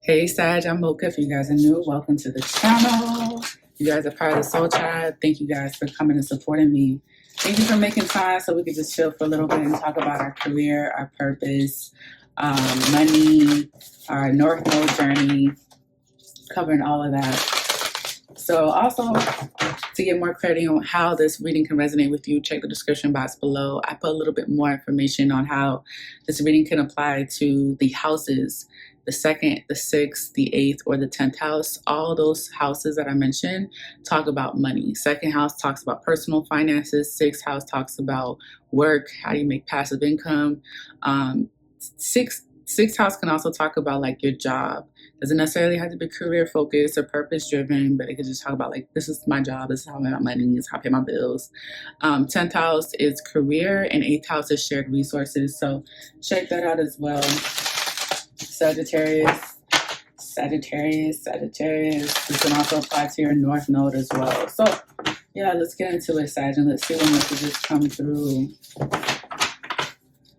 Hey Sag, I'm Mocha. If you guys are new, welcome to the channel. You guys are part of the Soul Tribe. Thank you guys for coming and supporting me. Thank you for making time so we could just chill for a little bit and talk about our career, our purpose, money, our North Node journey, covering all of that. So also, to get more clarity on how this reading can resonate with you, check the description box below. I put a little bit more information on how this reading can apply to the houses, the second, the sixth, the eighth, or the 10th house. All those houses that I mentioned talk about money. Second house talks about personal finances. Sixth house talks about work, how you make passive income. Sixth house can also talk about like your job. Doesn't necessarily have to be career focused or purpose driven, but it could just talk about like, this is my job, this is how I make my money, this is how I pay my bills. 10th house is career and 8th house is shared resources. So check that out as well. Sagittarius. This can also apply to your North Node as well. So yeah, let's get into it, Sag, and let's see what messages come through.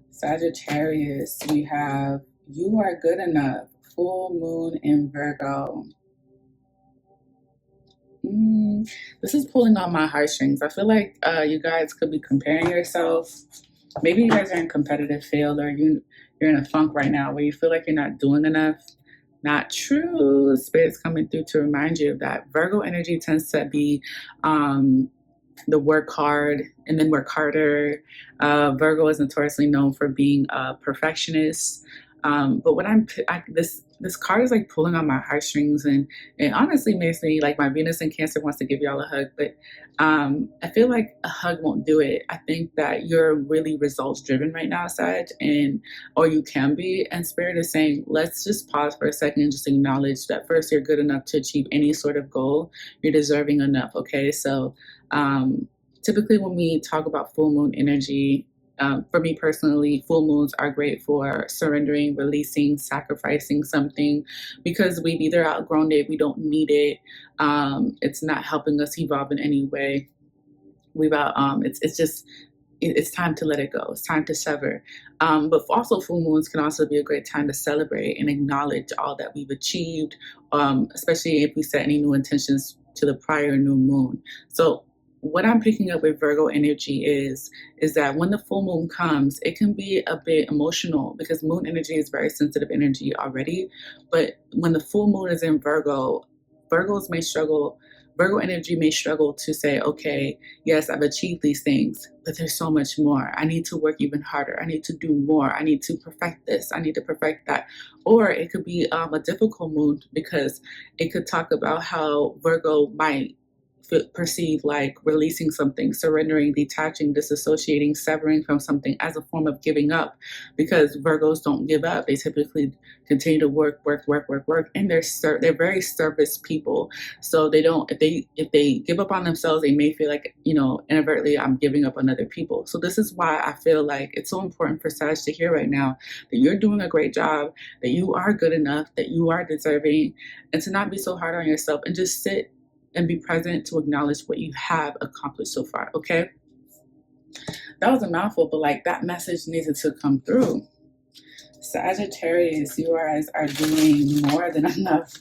Sagittarius, we have you are good enough. Full moon in Virgo. This is pulling on my heartstrings. I feel like you guys could be comparing yourself. Maybe you guys are in competitive field, or you're in a funk right now where you feel like you're not doing enough. Not true. Spirit's coming through to remind you of that. Virgo energy tends to be the work hard and then work harder. Virgo is notoriously known for being a perfectionist. But when this card is like pulling on my heartstrings, and it honestly makes me like, my Venus in Cancer wants to give y'all a hug, but I feel like a hug won't do it. I think that you're really results driven right now, Sag, or you can be, and Spirit is saying, let's just pause for a second and just acknowledge that first, you're good enough to achieve any sort of goal. You're deserving enough. Okay, so typically when we talk about full moon energy, for me personally, full moons are great for surrendering, releasing, sacrificing something, because we've either outgrown it, we don't need it, it's not helping us evolve in any way. It's time to let it go. It's time to sever. But also, full moons can also be a great time to celebrate and acknowledge all that we've achieved, especially if we set any new intentions to the prior new moon. So what I'm picking up with Virgo energy is that when the full moon comes, it can be a bit emotional, because moon energy is very sensitive energy already. But when the full moon is in Virgo, Virgo energy may struggle to say, okay, yes, I've achieved these things, but there's so much more. I need to work even harder. I need to do more. I need to perfect this. I need to perfect that. Or it could be a difficult moon, because it could talk about how Virgo might perceive like releasing something, surrendering, detaching, disassociating, severing from something as a form of giving up, because Virgos don't give up. They typically continue to work, and they're very service people. So they don't, if they give up on themselves, they may feel like, inadvertently, I'm giving up on other people. So this is why I feel like it's so important for Sag to hear right now that you're doing a great job, that you are good enough, that you are deserving, and to not be so hard on yourself, and just sit and be present to acknowledge what you have accomplished so far, okay? That was a mouthful, but like, that message needed to come through. Sagittarius, you guys are doing more than enough.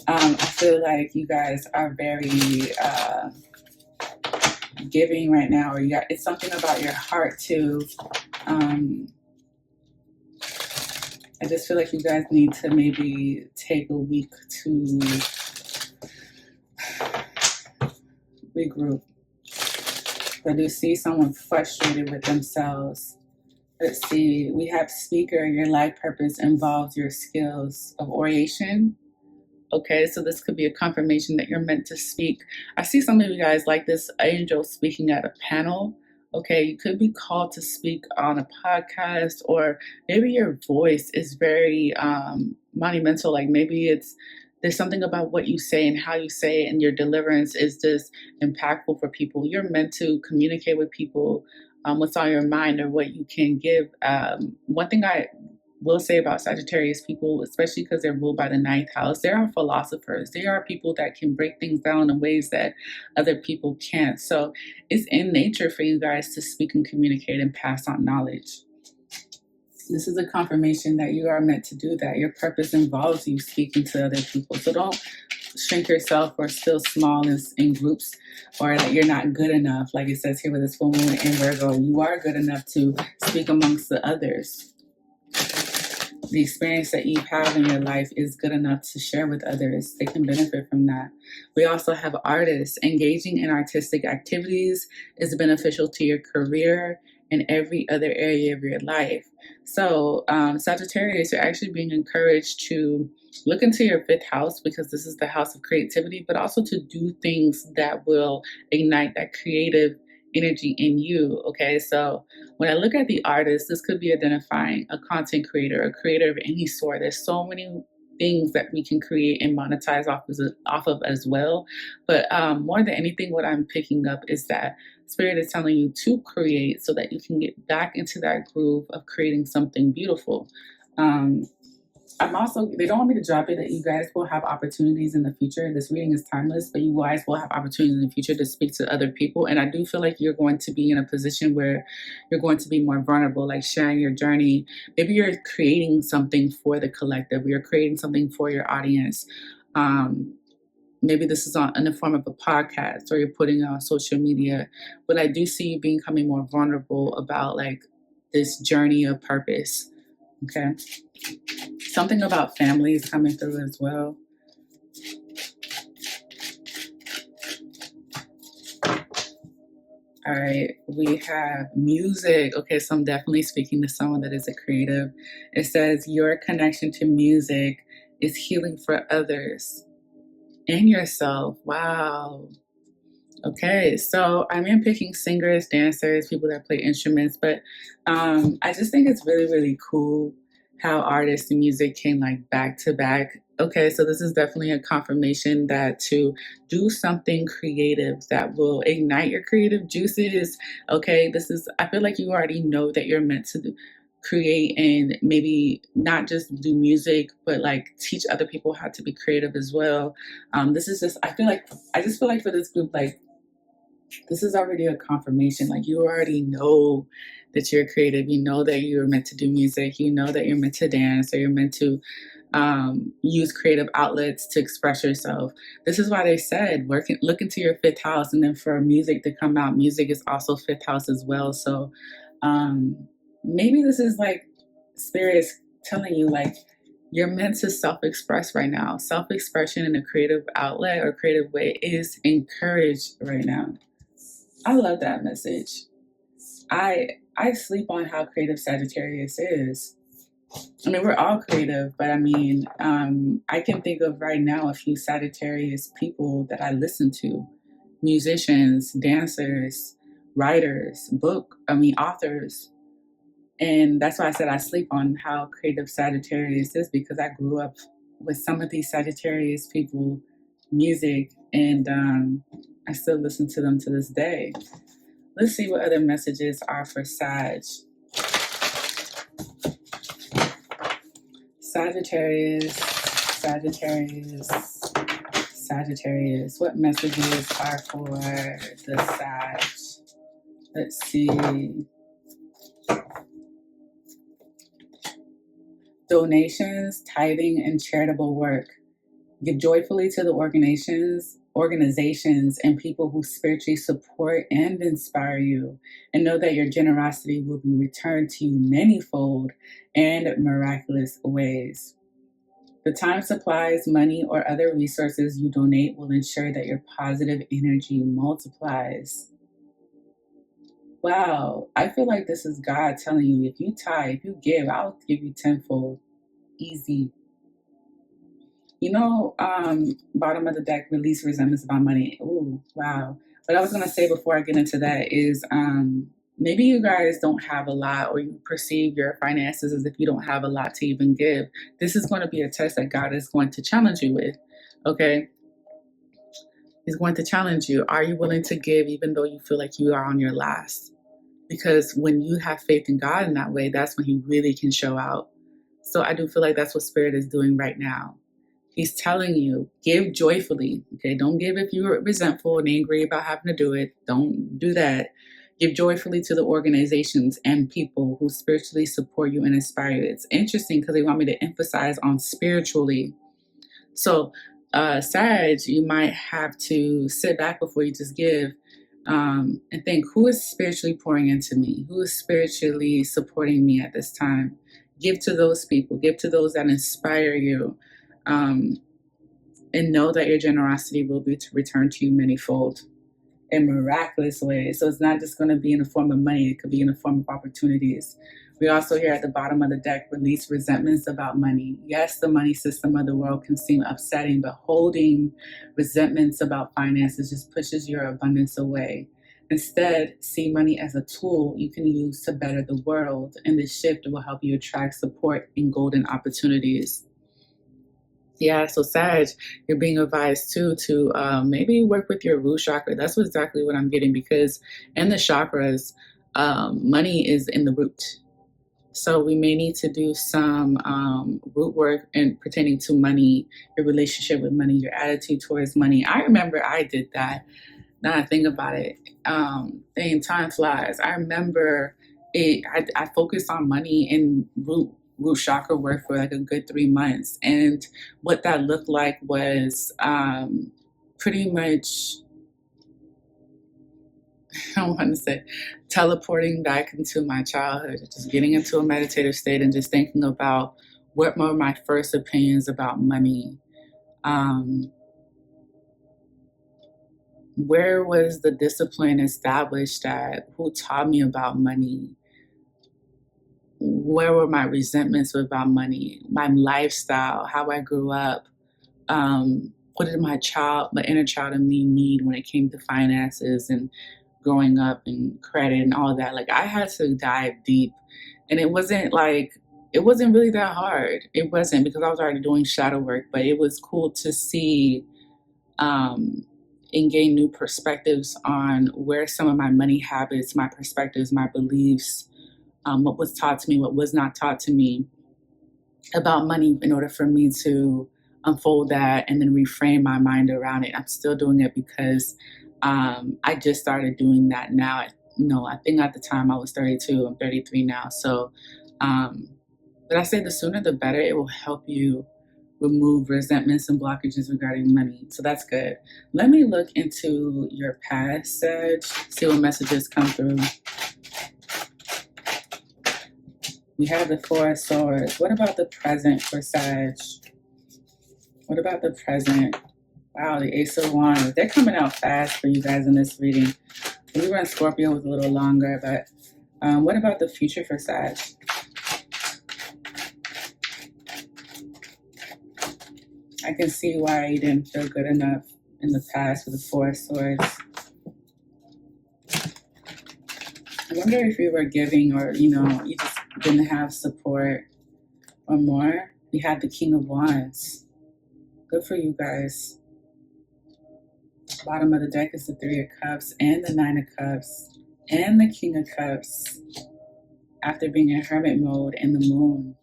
I feel like you guys are very giving right now, or it's something about your heart too. I just feel like you guys need to maybe take a week to regroup. But do you see someone frustrated with themselves? Let's see, we have speaker, your life purpose involves your skills of oration. Okay, so this could be a confirmation that you're meant to speak. I see some of you guys like this angel speaking at a panel. Okay, you could be called to speak on a podcast, or maybe your voice is very monumental. Like maybe there's something about what you say and how you say it, and your deliverance is just impactful for people. You're meant to communicate with people what's on your mind, or what you can give. One thing I will say about Sagittarius people, especially because they're ruled by the 9th house, they are philosophers. They are people that can break things down in ways that other people can't. So it's in nature for you guys to speak and communicate and pass on knowledge. This is a confirmation that you are meant to do that. Your purpose involves you speaking to other people. So don't shrink yourself or feel small in groups, or that you're not good enough. Like it says here with this full moon in Virgo, you are good enough to speak amongst the others. The experience that you have in your life is good enough to share with others. They can benefit from that. We also have artists. Engaging in artistic activities is beneficial to your career and every other area of your life. So, Sagittarius, you're actually being encouraged to look into your fifth house, because this is the house of creativity, but also to do things that will ignite that creative energy in you. Okay, so when I look at the artist, this could be identifying a content creator, a creator of any sort. There's so many things that we can create and monetize off of as well. But more than anything, what I'm picking up is that Spirit is telling you to create so that you can get back into that groove of creating something beautiful. They don't want me to drop it, that you guys will have opportunities in the future. This reading is timeless, but you guys will have opportunities in the future to speak to other people. And I do feel like you're going to be in a position where you're going to be more vulnerable, like sharing your journey. Maybe you're creating something for the collective. You're creating something for your audience. Maybe this is in the form of a podcast, or you're putting it on social media. But I do see you becoming more vulnerable about like this journey of purpose. Okay. Something about family is coming through as well. All right, we have music. Okay, so I'm definitely speaking to someone that is a creative. It says your connection to music is healing for others and yourself. Wow. Okay, so I'm in picking singers, dancers, people that play instruments, but I just think it's really, really cool how artists and music came like back to back. Okay, so this is definitely a confirmation that to do something creative that will ignite your creative juices. Okay, I feel like you already know that you're meant to create, and maybe not just do music, but like teach other people how to be creative as well. This is just, I just feel like for this group, like, this is already a confirmation. Like, you already know that you're creative. You know that you're meant to do music. You know that you're meant to dance, or you're meant to use creative outlets to express yourself. This is why they said look into your fifth house, and then for music to come out, music is also fifth house as well. So maybe this is like Spirit is telling you, like, you're meant to self-express right now. Self-expression in a creative outlet or creative way is encouraged right now. I love that message. I sleep on how creative Sagittarius is. I mean, we're all creative, but I mean, I can think of right now a few Sagittarius people that I listen to. Musicians, dancers, writers, authors. And that's why I said I sleep on how creative Sagittarius is, because I grew up with some of these Sagittarius people, music, and I still listen to them to this day. Let's see what other messages are for Sag. Sagittarius. What messages are for the Sag? Let's see. Donations, tithing, and charitable work. Give joyfully to the organizations and people who spiritually support and inspire you, and know that your generosity will be returned to you manyfold and miraculous ways. The time, supplies, money, or other resources you donate will ensure that your positive energy multiplies. Wow, I feel like this is God telling you, if you tithe, if you give, I'll give you tenfold. Easy. You know, bottom of the deck, release resentments about money. Ooh, wow. What I was going to say before I get into that is maybe you guys don't have a lot, or you perceive your finances as if you don't have a lot to even give. This is going to be a test that God is going to challenge you with, okay? He's going to challenge you. Are you willing to give even though you feel like you are on your last? Because when you have faith in God in that way, that's when he really can show out. So I do feel like that's what Spirit is doing right now. He's telling you, give joyfully. Okay, don't give if you're resentful and angry about having to do it. Don't do that. Give joyfully to the organizations and people who spiritually support you and inspire you. It's interesting because they want me to emphasize on spiritually. So, Sag, you might have to sit back before you just give, and think, who is spiritually pouring into me? Who is spiritually supporting me at this time? Give to those people, give to those that inspire you, um, and know that your generosity will be to return to you manyfold in miraculous ways. So it's not just going to be in the form of money, it could be in the form of opportunities. We also here at the bottom of the deck release resentments about money. Yes, the money system of the world can seem upsetting, but holding resentments about finances just pushes your abundance away. Instead, see money as a tool you can use to better the world, and this shift will help you attract support and golden opportunities. Yeah, so Sag, you're being advised too to maybe work with your root chakra. That's exactly what I'm getting, because in the chakras, money is in the root. So we may need to do some root work in pertaining to money, your relationship with money, your attitude towards money. I remember I did that. Now I think about it, time flies. I remember I focused on money and root chakra work for like a good 3 months, and what that looked like was pretty much, I want to say, teleporting back into my childhood, just getting into a meditative state and just thinking about what were my first opinions about money. Where was the discipline established at? Who taught me about money? Where were my resentments about money? My lifestyle, how I grew up. What did my inner child in me need when it came to finances and growing up and credit and all that? Like, I had to dive deep, and it wasn't really that hard. It wasn't, because I was already doing shadow work, but it was cool to see and gain new perspectives on where some of my money habits, my perspectives, my beliefs, what was taught to me, what was not taught to me about money, in order for me to unfold that and then reframe my mind around it. I'm still doing it because I just started doing that now. I think at the time I was 32, I'm 33 now. So, but I say the sooner the better. It will help you remove resentments and blockages regarding money. So that's good. Let me look into your past, Sag, see what messages come through. We have the Four of Swords. What about the present for Sag? What about the present? Wow, the Ace of Wands. They're coming out fast for you guys in this reading. We were in Scorpio, was a little longer, but what about the future for Sag? I can see why you didn't feel good enough in the past with the Four of Swords. I wonder if you were giving, or, you just didn't have support or more. We have the King of Wands. Good for you guys. Bottom of the deck is the Three of Cups and the Nine of Cups and the King of Cups, after being in hermit mode and the moon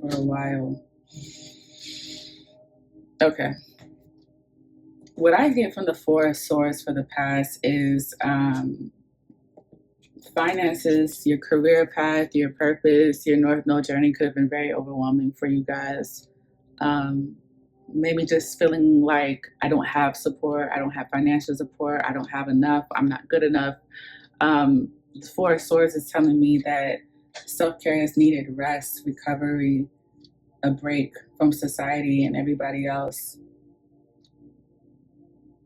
for a while. Okay. What I get from the Four of Swords for the past is finances, your career path, your purpose, your North Node journey could have been very overwhelming for you guys. Maybe just feeling like I don't have support, I don't have financial support, I don't have enough, I'm not good enough. The Four of Swords is telling me that self-care is needed, rest, recovery, a break from society and everybody else.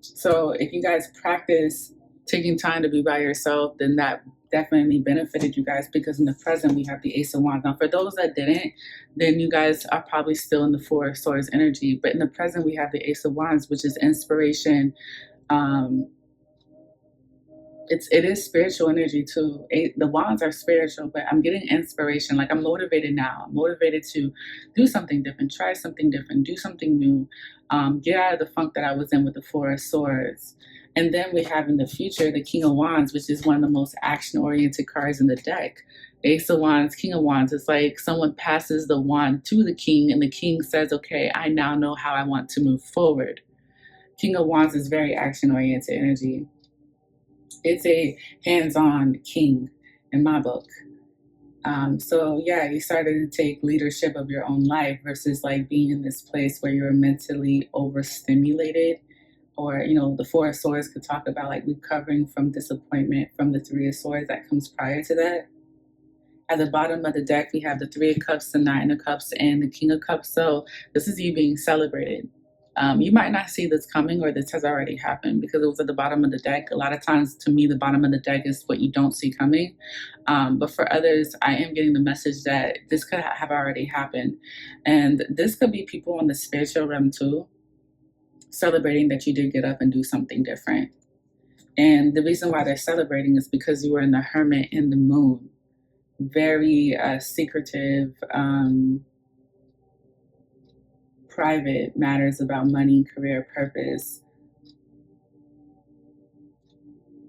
So if you guys practice taking time to be by yourself, then that definitely benefited you guys, because in the present we have the Ace of Wands. Now for those that didn't, then you guys are probably still in the Four of Swords energy, but in the present we have the Ace of Wands, which is inspiration. It is spiritual energy too. The wands are spiritual, but I'm getting inspiration. Like, I'm motivated now. I'm motivated to do something different, try something different, do something new, get out of the funk that I was in with the Four of Swords. And then we have in the future the King of Wands, which is one of the most action-oriented cards in the deck. Ace of Wands, King of Wands. It's like someone passes the wand to the king, and the king says, okay, I now know how I want to move forward. King of Wands is very action-oriented energy. It's a hands-on king in my book. So yeah, you started to take leadership of your own life versus like being in this place where you're mentally overstimulated. Or, the Four of Swords could talk about like recovering from disappointment from the Three of Swords that comes prior to that. At the bottom of the deck, we have the Three of Cups, the Nine of Cups, and the King of Cups. So this is you being celebrated. You might not see this coming, or this has already happened because it was at the bottom of the deck. A lot of times, to me, the bottom of the deck is what you don't see coming. But for others, I am getting the message that this could have already happened. And this could be people in the spiritual realm too, celebrating that you did get up and do something different. And the reason why they're celebrating is because you were in the Hermit in the Moon. Very secretive, private matters about money, career, purpose.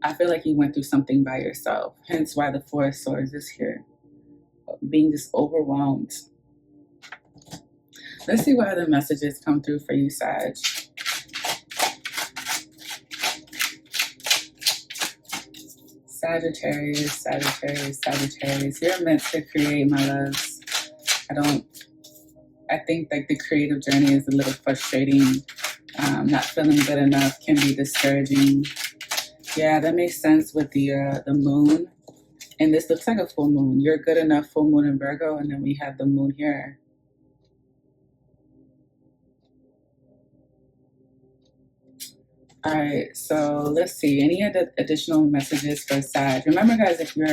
I feel like you went through something by yourself, hence why the Four of Swords is here. Being just overwhelmed. Let's see what other messages come through for you, Sag. Sagittarius, Sagittarius, Sagittarius. You're meant to create, my loves. I think like the creative journey is a little frustrating. Not feeling good enough can be discouraging. Yeah, that makes sense with the moon. And this looks like a full moon. You're good enough, full moon in Virgo, and then we have the moon here. All right, so let's see. Any other additional messages for Sag? Remember, guys, if you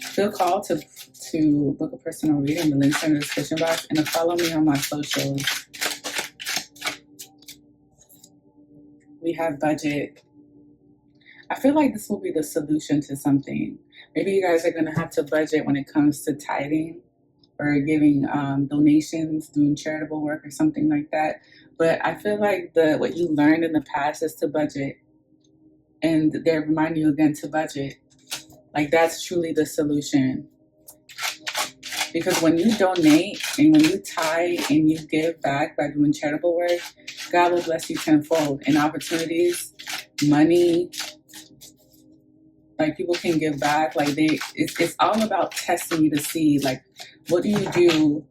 feel called to book a personal reading, the links are in the description box, and to follow me on my socials. We have budget. I feel like this will be the solution to something. Maybe you guys are going to have to budget when it comes to tithing or giving donations, doing charitable work or something like that. But I feel like what you learned in the past is to budget. And they're reminding you again to budget. Like that's truly the solution. Because when you donate and when you tithe and you give back by doing charitable work, God will bless you tenfold. And opportunities, money, like people can give back. Like it's all about testing you to see, like, what do you do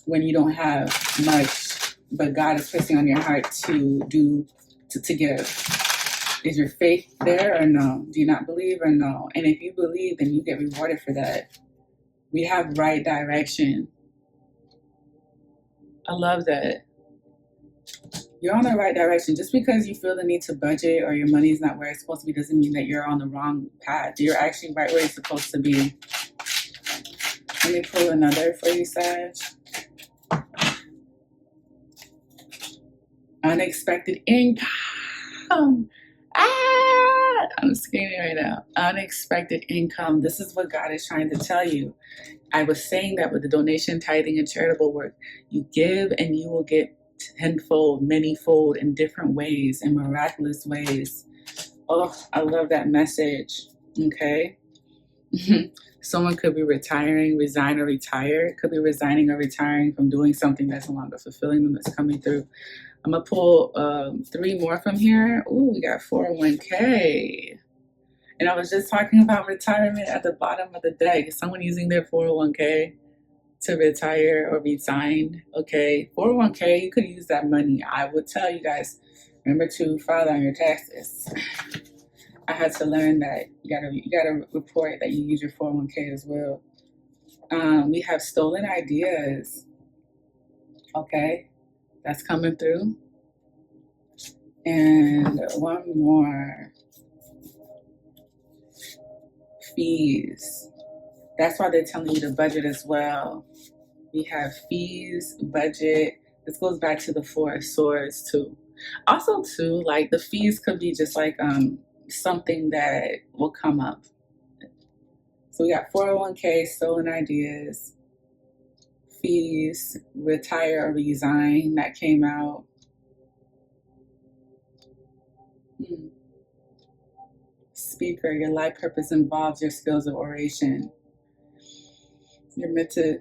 when you don't have much, but God is placing on your heart to give? Is your faith there or no? Do you not believe or no? And if you believe, then you get rewarded for that. We have right direction. I love that. You're on the right direction. Just because you feel the need to budget or your money's not where it's supposed to be doesn't mean that you're on the wrong path. You're actually right where you're supposed to be. Let me pull another for you, Sag. Unexpected income. I'm screaming right now. Unexpected income. This is what God is trying to tell you. I was saying that with the donation, tithing, and charitable work, you give and you will get tenfold, manyfold in different ways, in miraculous ways. Oh, I love that message. Okay. Someone could be retiring, resign, or retire. Could be resigning or retiring from doing something that's no longer fulfilling them, that's coming through. I'm going to pull 3 more from here. Ooh, we got 401k. And I was just talking about retirement at the bottom of the deck. Is someone using their 401k to retire or resign? Okay, 401k, you could use that money. I would tell you guys, remember to file on your taxes. I had to learn that you gotta report that you use your 401k as well. We have stolen ideas. Okay, that's coming through. And one more. Fees. That's why they're telling you to budget as well. We have fees, budget. This goes back to the Four of Swords too. Also too, like the fees could be just like something that will come up. So we got 401k, stolen ideas, fees, retire or resign, that came out. Speaker, your life purpose involves your skills of oration. You're meant to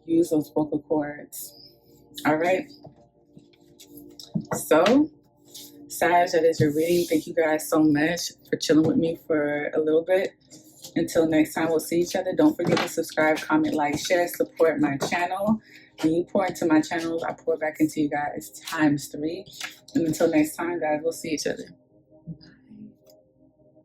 use those vocal cords. All right. So Sag, that is your reading. Thank you guys so much for chilling with me for a little bit. Until next time, we'll see each other. Don't forget to subscribe, comment, like, share, support my channel. When you pour into my channel, I pour back into you guys ×3. And until next time, guys, we'll see each other.